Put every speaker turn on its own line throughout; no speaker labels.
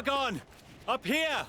Sargon! Up here!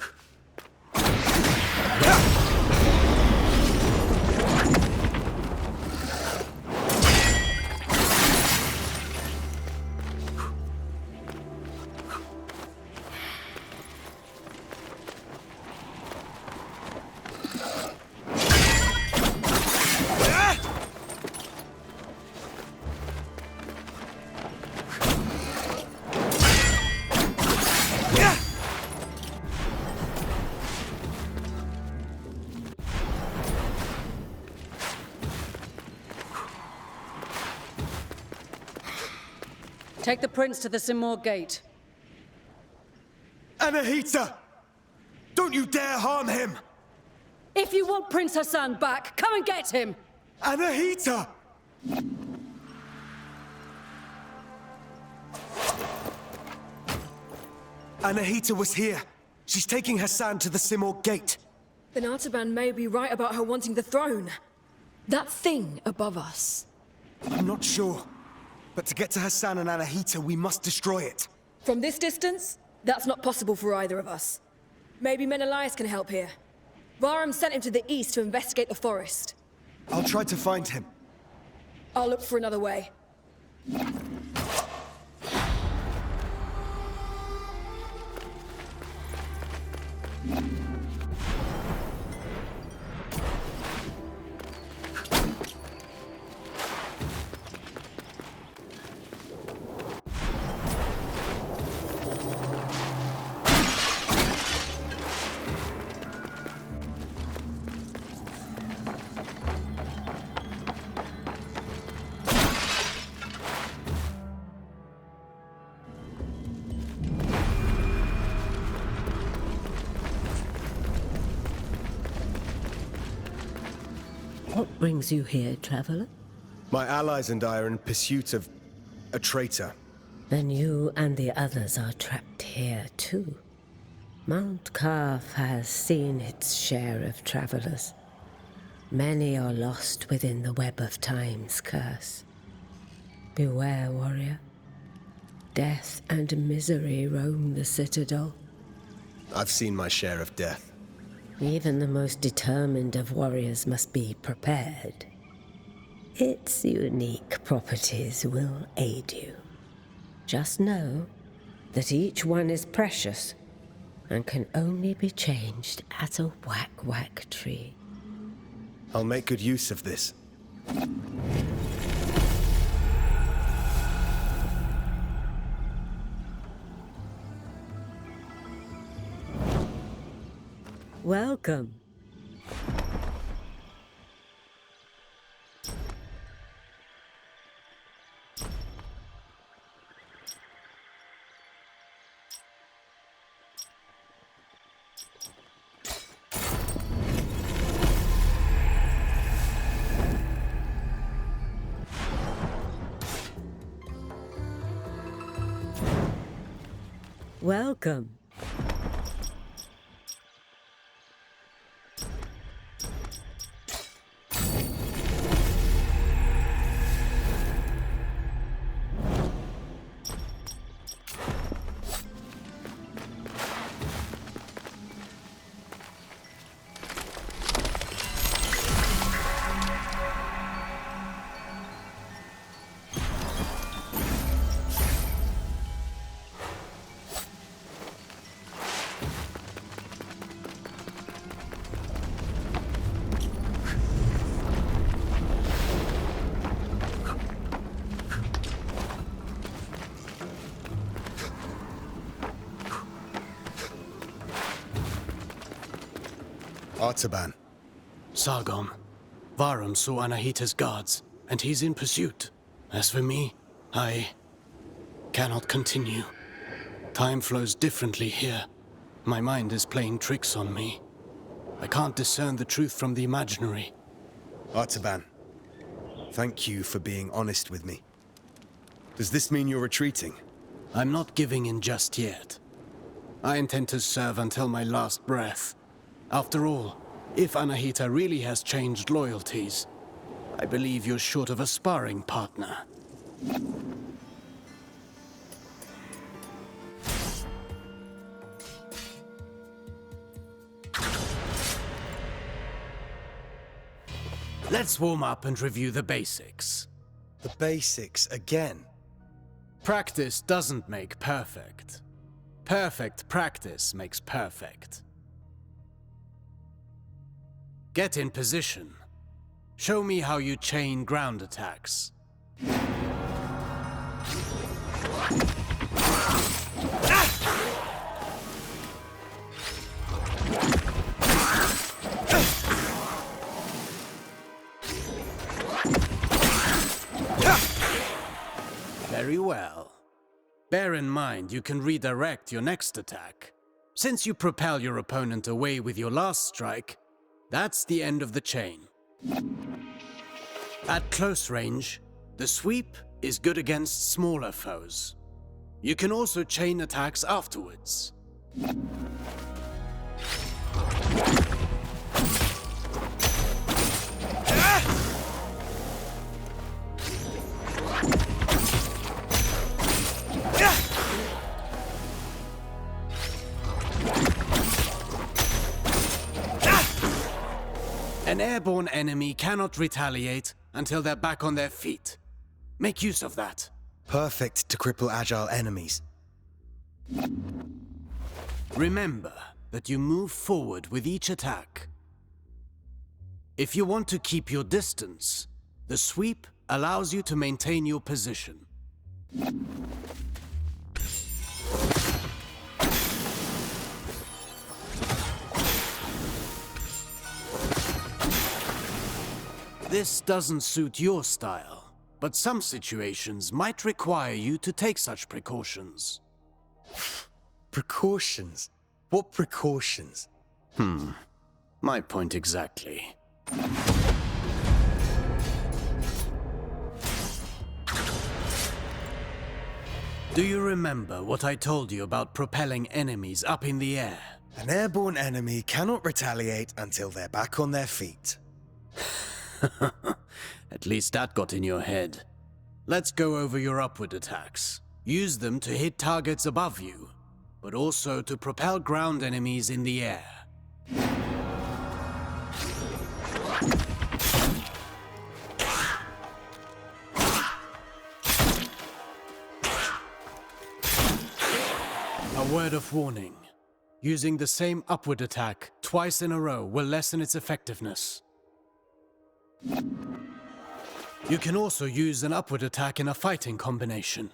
Take the prince to the Simor gate.
Anahita! Don't you dare harm him!
If you want Prince Hassan back, come and get him!
Anahita! Anahita was here. She's taking Hassan to the Simor gate.
Then Artaban may be right about her wanting the throne. That thing above us.
I'm not sure. But to get to Hassan and Anahita, we must destroy it.
From this distance, that's not possible for either of us. Maybe Menelaus can help here. Varum sent him to the east to investigate the forest.
I'll try to find him.
I'll look for another way.
What brings you here, traveler?
My allies and I are in pursuit of a traitor.
Then you and the others are trapped here, too. Mount QAF has seen its share of travelers. Many are lost within the web of time's curse. Beware, warrior. Death and misery roam the citadel.
I've seen my share of death.
Even the most determined of warriors must be prepared. Its unique properties will aid you. Just know that each one is precious and can only be changed at a whack-whack tree.
I'll make good use of this.
Welcome. Welcome.
Artaban.
Sargon. Varum saw Anahita's guards, and he's in pursuit. As for me, I cannot continue. Time flows differently here. My mind is playing tricks on me. I can't discern the truth from the imaginary.
Artaban, thank you for being honest with me. Does this mean you're retreating?
I'm not giving in just yet. I intend to serve until my last breath. After all, if Anahita really has changed loyalties, I believe you're short of a sparring partner. Let's warm up and review the basics.
The basics again.
Practice doesn't make perfect. Perfect practice makes perfect. Get in position. Show me how you chain ground attacks. Very well. Bear in mind you can redirect your next attack. Since you propel your opponent away with your last strike, that's the end of the chain. At close range, the sweep is good against smaller foes. You can also chain attacks afterwards. An airborne enemy cannot retaliate until they're back on their feet. Make use of that.
Perfect to cripple agile enemies.
Remember that you move forward with each attack. If you want to keep your distance, the sweep allows you to maintain your position. This doesn't suit your style, but some situations might require you to take such precautions.
Precautions? What precautions?
My point exactly. Do you remember what I told you about propelling enemies up in the air?
An airborne enemy cannot retaliate until they're back on their feet.
At least that got in your head. Let's go over your upward attacks. Use them to hit targets above you, but also to propel ground enemies in the air. A word of warning. Using the same upward attack twice in a row will lessen its effectiveness. You can also use an upward attack in a fighting combination.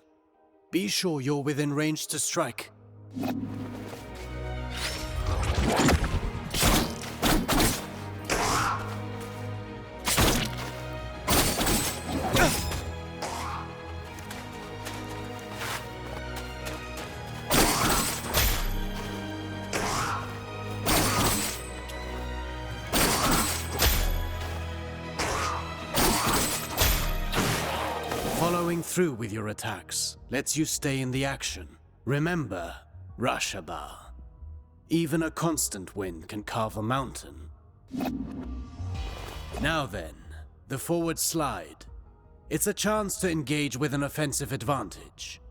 Be sure you're within range to strike. Following through with your attacks lets you stay in the action. Remember, Rashaba. Even a constant wind can carve a mountain. Now then, the forward slide. It's a chance to engage with an offensive advantage.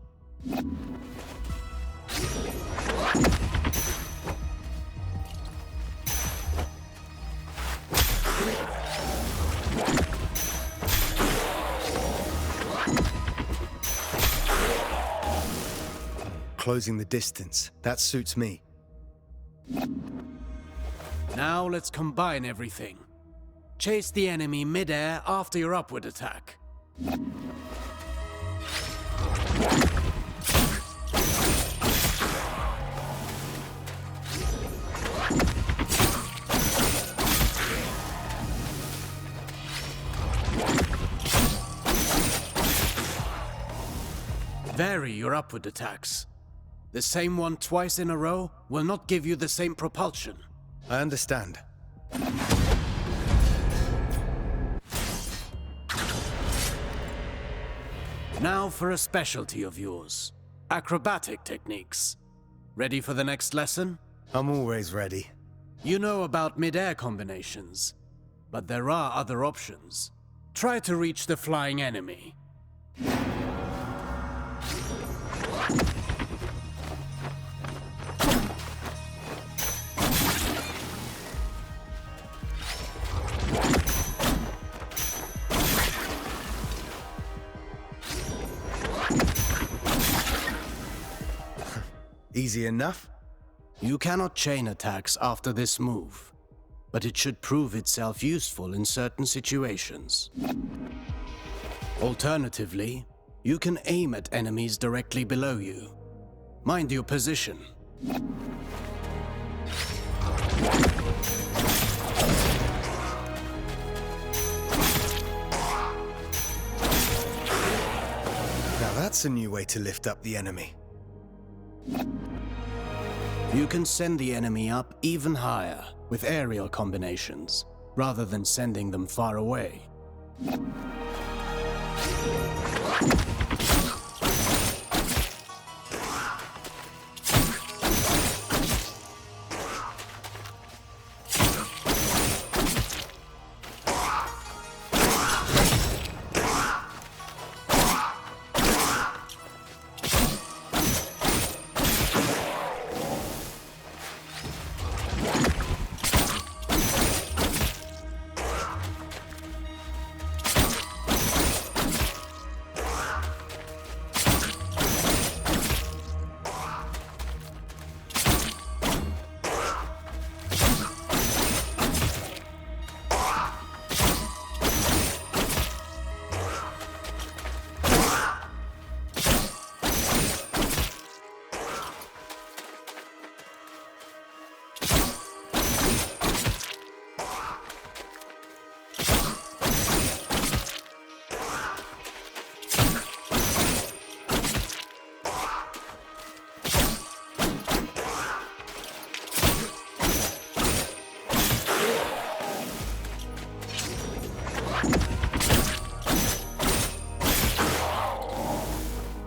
Closing the distance. That suits me.
Now let's combine everything. Chase the enemy mid-air after your upward attack. Vary your upward attacks. The same one twice in a row will not give you the same propulsion.
I understand.
Now for a specialty of yours. Acrobatic techniques. Ready for the next lesson?
I'm always ready.
You know about mid-air combinations, but there are other options. Try to reach the flying enemy.
Easy enough?
You cannot chain attacks after this move, but it should prove itself useful in certain situations. Alternatively, you can aim at enemies directly below you. Mind your position.
Now that's a new way to lift up the enemy.
You can send the enemy up even higher with aerial combinations, rather than sending them far away.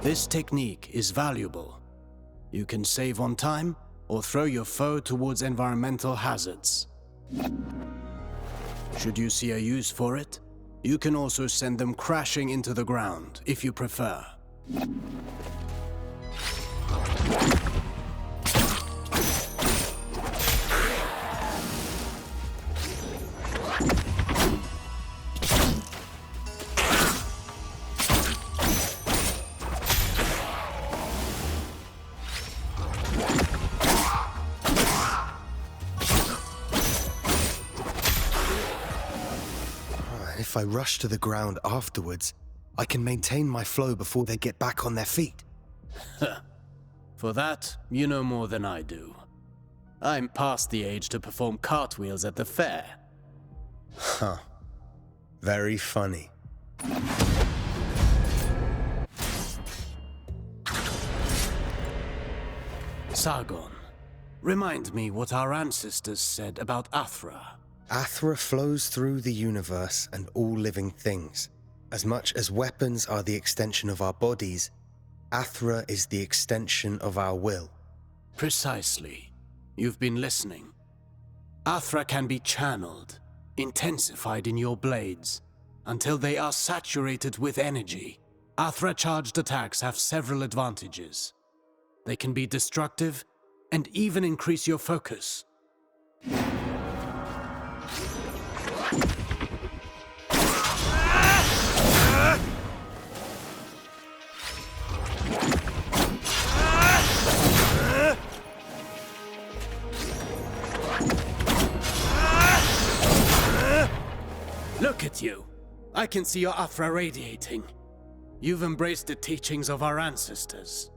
This technique is valuable. You can save on time or throw your foe towards environmental hazards. Should you see a use for it, you can also send them crashing into the ground if you prefer.
If I rush to the ground afterwards, I can maintain my flow before they get back on their feet.
For that, you know more than I do. I'm past the age to perform cartwheels at the fair.
Huh. Very funny.
Sargon, remind me what our ancestors said about Athra.
Athra flows through the universe and all living things. As much as weapons are the extension of our bodies, Athra is the extension of our will.
Precisely. You've been listening. Athra can be channeled, intensified in your blades, until they are saturated with energy. Athra-charged attacks have several advantages. They can be destructive and even increase your focus. Look at you. I can see your Athra radiating. You've embraced the teachings of our ancestors.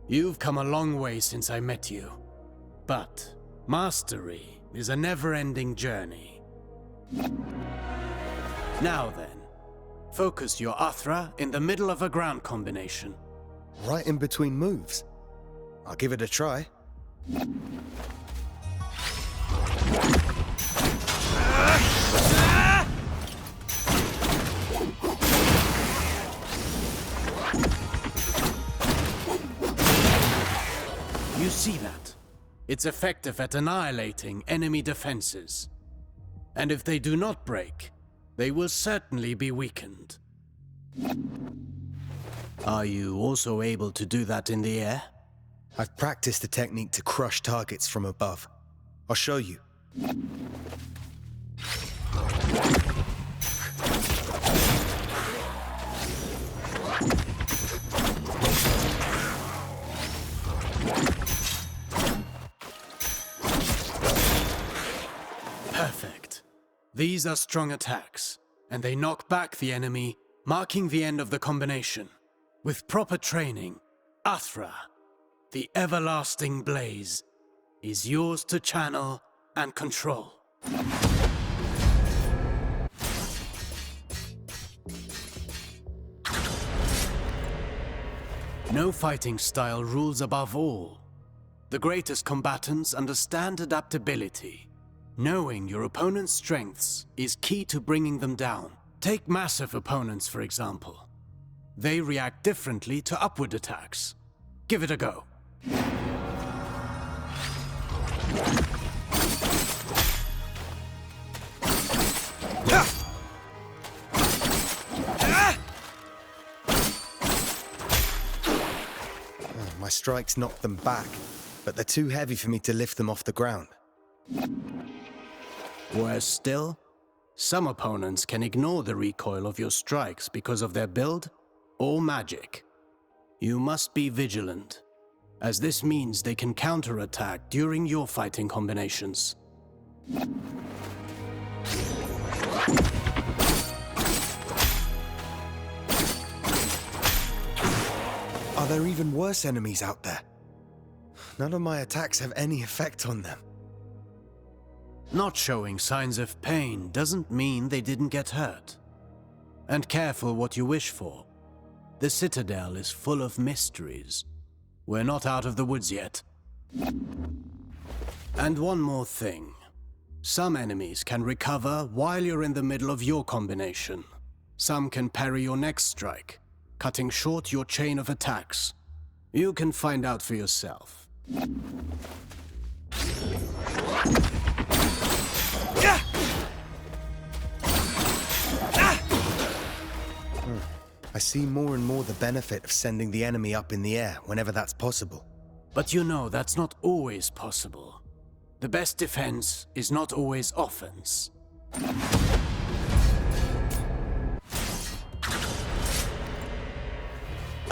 You've come a long way since I met you. But mastery is a never-ending journey. Now then, focus your Athra in the middle of a ground combination.
Right in between moves. I'll give it a try.
You see that? It's effective at annihilating enemy defenses. And if they do not break, they will certainly be weakened. Are you also able to do that in the air?
I've practiced the technique to crush targets from above. I'll show you.
These are strong attacks, and they knock back the enemy, marking the end of the combination. With proper training, Al3xu, the everlasting blaze, is yours to channel and control. No fighting style rules above all. The greatest combatants understand adaptability. Knowing your opponent's strengths is key to bringing them down. Take massive opponents, for example. They react differently to upward attacks. Give it a go.
My strikes knocked them back, but they're too heavy for me to lift them off the ground.
Worse still, some opponents can ignore the recoil of your strikes because of their build or magic. You must be vigilant, as this means they can counterattack during your fighting combinations.
Are there even worse enemies out there? None of my attacks have any effect on them.
Not showing signs of pain doesn't mean they didn't get hurt. And careful what you wish for. The Citadel is full of mysteries. We're not out of the woods yet. And one more thing. Some enemies can recover while you're in the middle of your combination. Some can parry your next strike, cutting short your chain of attacks. You can find out for yourself.
I see more and more the benefit of sending the enemy up in the air whenever that's possible.
But you know that's not always possible. The best defense is not always offense.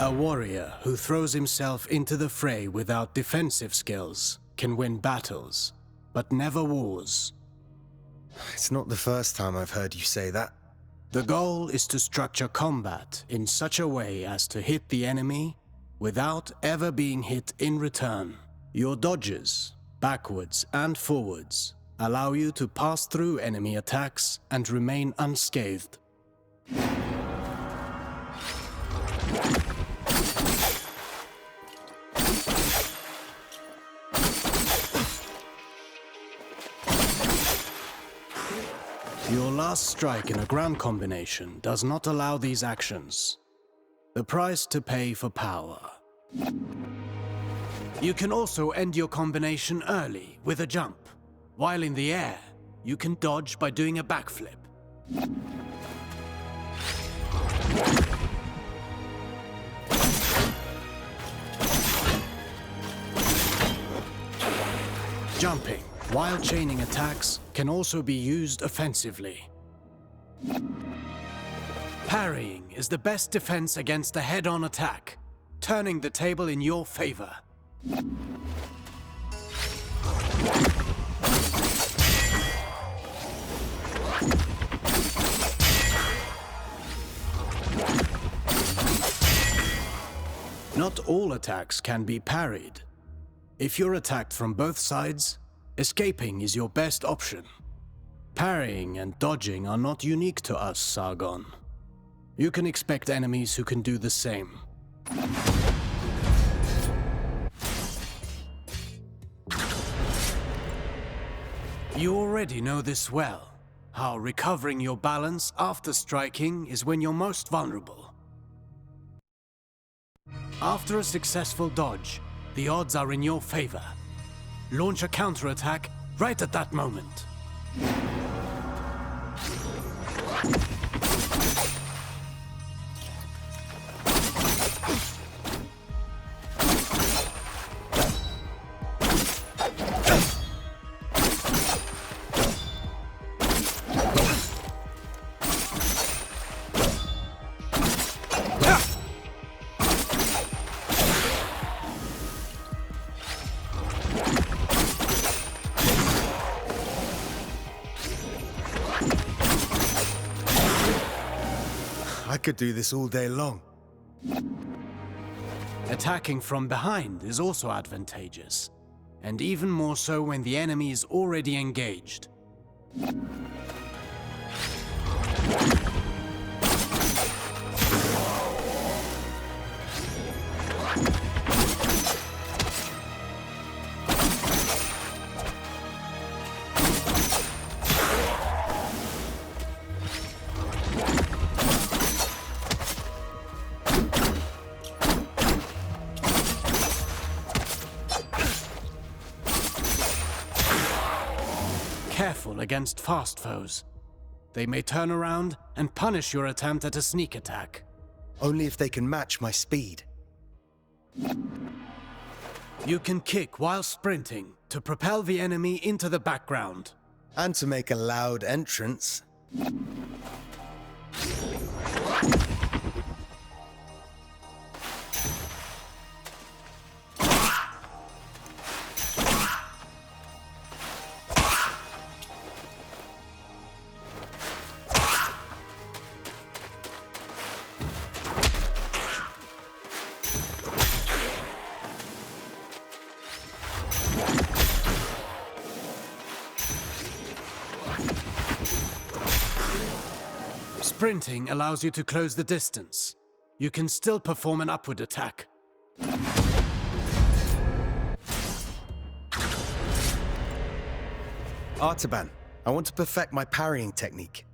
A warrior who throws himself into the fray without defensive skills can win battles, but never wars.
It's not the first time I've heard you say that.
The goal is to structure combat in such a way as to hit the enemy without ever being hit in return. Your dodges, backwards and forwards, allow you to pass through enemy attacks and remain unscathed. Your last strike in a ground combination does not allow these actions. The price to pay for power. You can also end your combination early with a jump. While in the air, you can dodge by doing a backflip. Jumping while chaining attacks can also be used offensively. Parrying is the best defense against a head-on attack, turning the table in your favor. Not all attacks can be parried. If you're attacked from both sides, escaping is your best option. Parrying and dodging are not unique to us, Sargon. You can expect enemies who can do the same. You already know this well, how recovering your balance after striking is when you're most vulnerable. After a successful dodge, the odds are in your favor. Launch a counterattack right at that moment.
I could do this all day long.
Attacking from behind is also advantageous, and even more so when the enemy is already engaged. Careful against fast foes. They may turn around and punish your attempt at a sneak attack.
Only if they can match my speed.
You can kick while sprinting to propel the enemy into the background.
And to make a loud entrance.
Sprinting allows you to close the distance. You can still perform an upward attack.
Artaban, I want to perfect my parrying technique.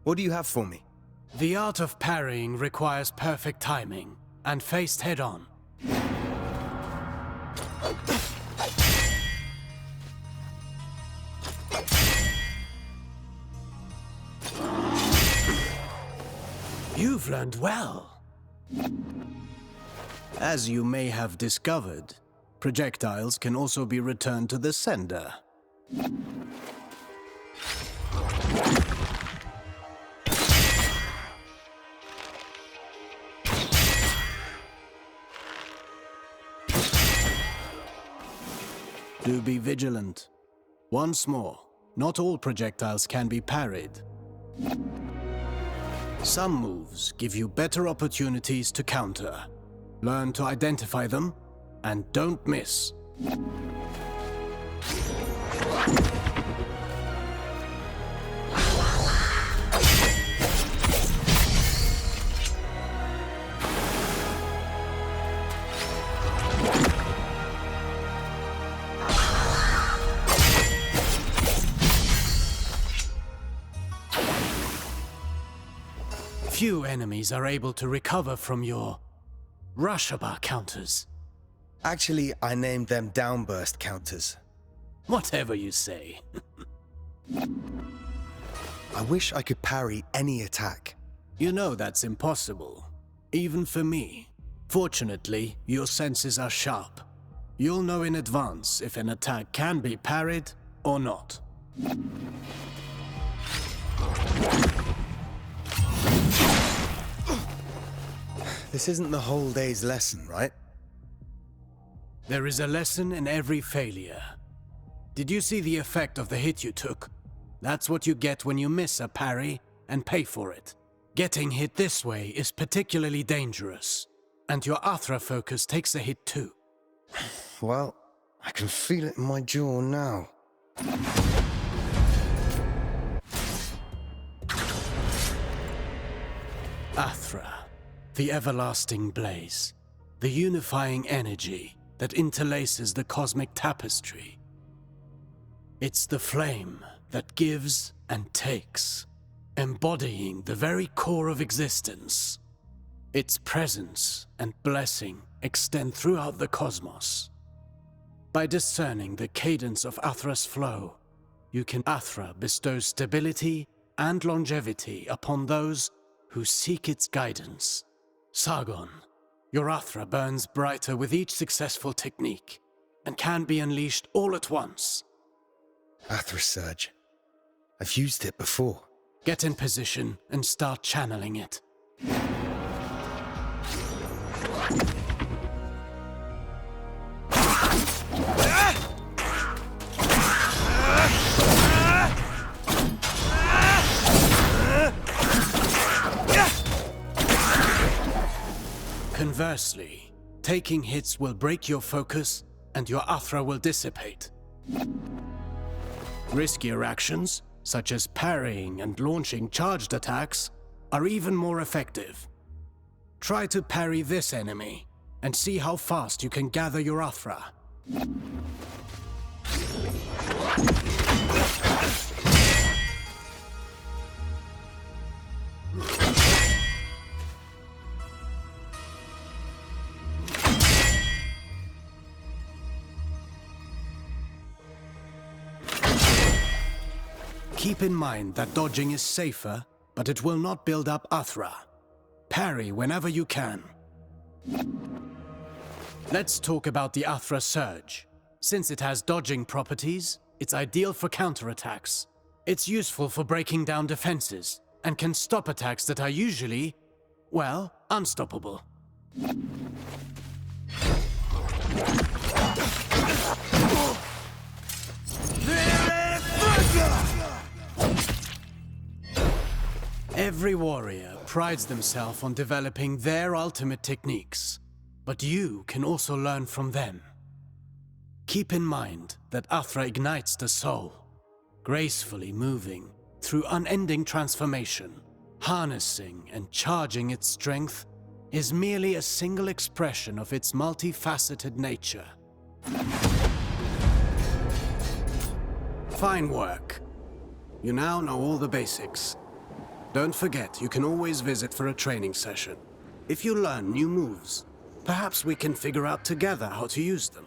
What do you have for me?
The art of parrying requires perfect timing and faced head-on. You've learned well. As you may have discovered, projectiles can also be returned to the sender. Do be vigilant. Once more, not all projectiles can be parried. Some moves give you better opportunities to counter. Learn to identify them, and don't miss. Few enemies are able to recover from your Rushaba counters.
Actually, I named them downburst counters.
Whatever you say.
I wish I could parry any attack.
You know that's impossible, even for me. Fortunately, your senses are sharp. You'll know in advance if an attack can be parried or not.
This isn't the whole day's lesson, right?
There is a lesson in every failure. Did you see the effect of the hit you took? That's what you get when you miss a parry and pay for it. Getting hit this way is particularly dangerous, and your Athra focus takes a hit too.
Well, I can feel it in my jaw now.
Athra, the everlasting blaze, the unifying energy that interlaces the cosmic tapestry. It's the flame that gives and takes, embodying the very core of existence. Its presence and blessing extend throughout the cosmos. By discerning the cadence of Athra's flow, you can Athra bestows stability and longevity upon those who seek its guidance. Sargon, your Athra burns brighter with each successful technique, and can be unleashed all at once.
Athra Surge. I've used it before.
Get in position and start channeling it. Conversely, taking hits will break your focus and your Athra will dissipate. Riskier actions, such as parrying and launching charged attacks, are even more effective. Try to parry this enemy, and see how fast you can gather your Athra. Keep in mind that dodging is safer, but it will not build up Athra. Parry whenever you can. Let's talk about the Athra Surge. Since it has dodging properties, it's ideal for counterattacks. It's useful for breaking down defenses, and can stop attacks that are usually, well, unstoppable. Every warrior prides themselves on developing their ultimate techniques, but you can also learn from them. Keep in mind that Athra ignites the soul, gracefully moving through unending transformation. Harnessing and charging its strength is merely a single expression of its multifaceted nature. Fine work. You now know all the basics. Don't forget, you can always visit for a training session. If you learn new moves, perhaps we can figure out together how to use them.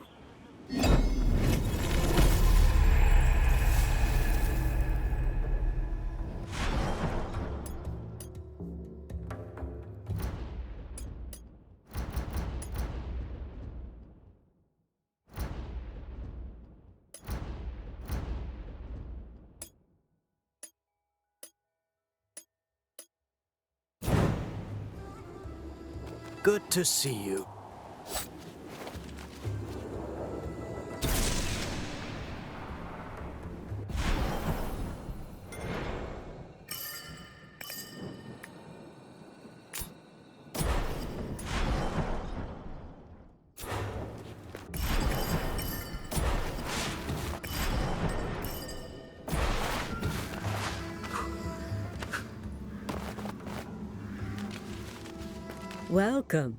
Good to see you.
Welcome.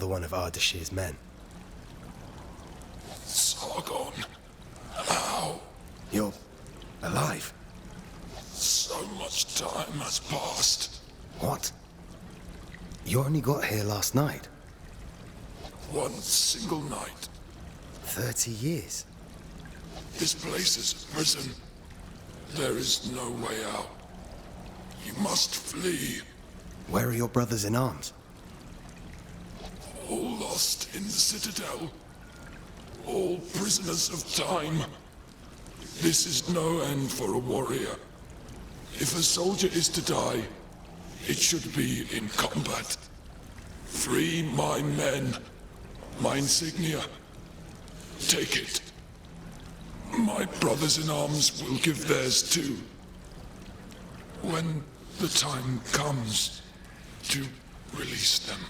another one of Ardashir's men.
Sargon. How?
You're alive?
So much time has passed.
What? You only got here last night.
One single night.
30 years.
This place is a prison. There is no way out. You must flee.
Where are your brothers in arms?
All lost in the Citadel. All prisoners of time. This is no end for a warrior. If a soldier is to die, it should be in combat. Free my men, my insignia. Take it. My brothers in arms will give theirs too. When the time comes to release them.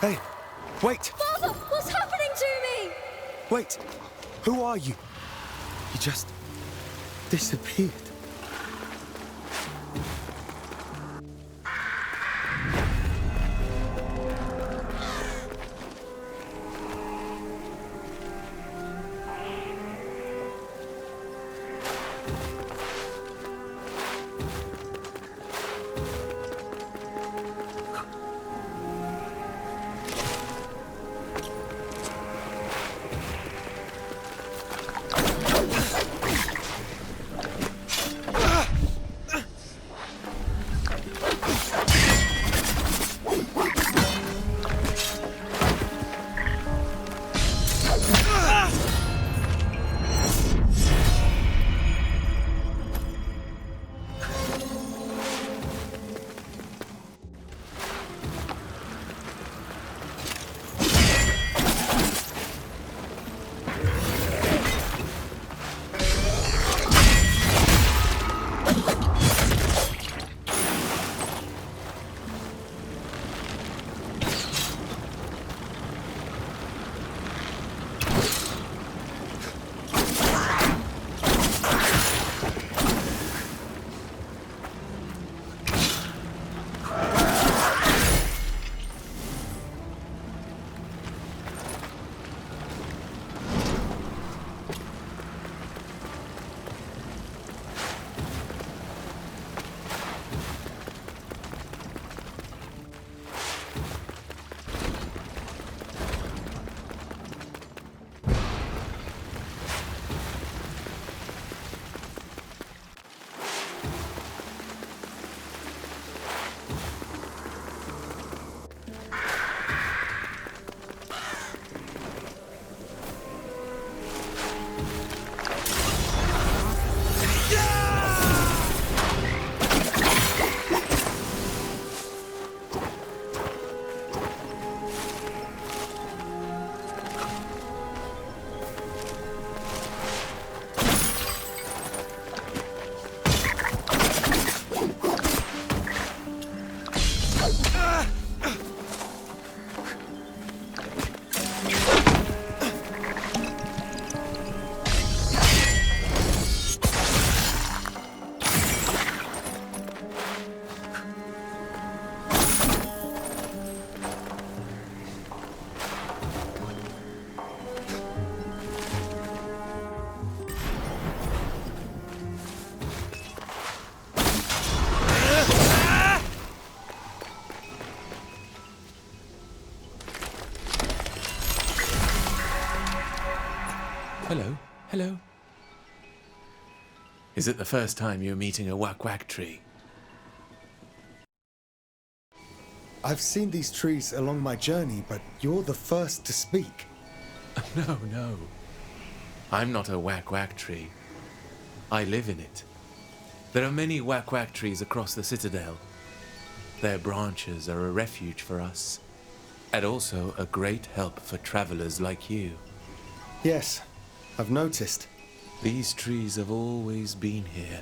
Hey, wait!
Father, what's happening to me?
Wait! Who are you? You just disappeared.
Hello, hello. Is it the first time you're meeting a quack tree?
I've seen these trees along my journey, but you're the first to speak.
No, no. I'm not a quack tree. I live in it. There are many quack trees across the citadel. Their branches are a refuge for us, and also a great help for travelers like you.
Yes, I've noticed.
These trees have always been here,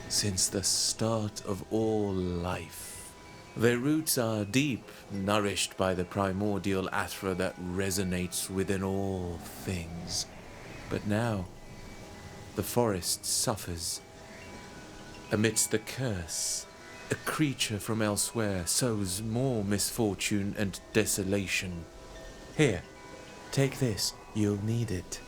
since the start of all life. Their roots are deep, nourished by the primordial athra that resonates within all things. But now, the forest suffers. Amidst the curse, a creature from elsewhere sows more misfortune and desolation. Here, take this, you'll need it.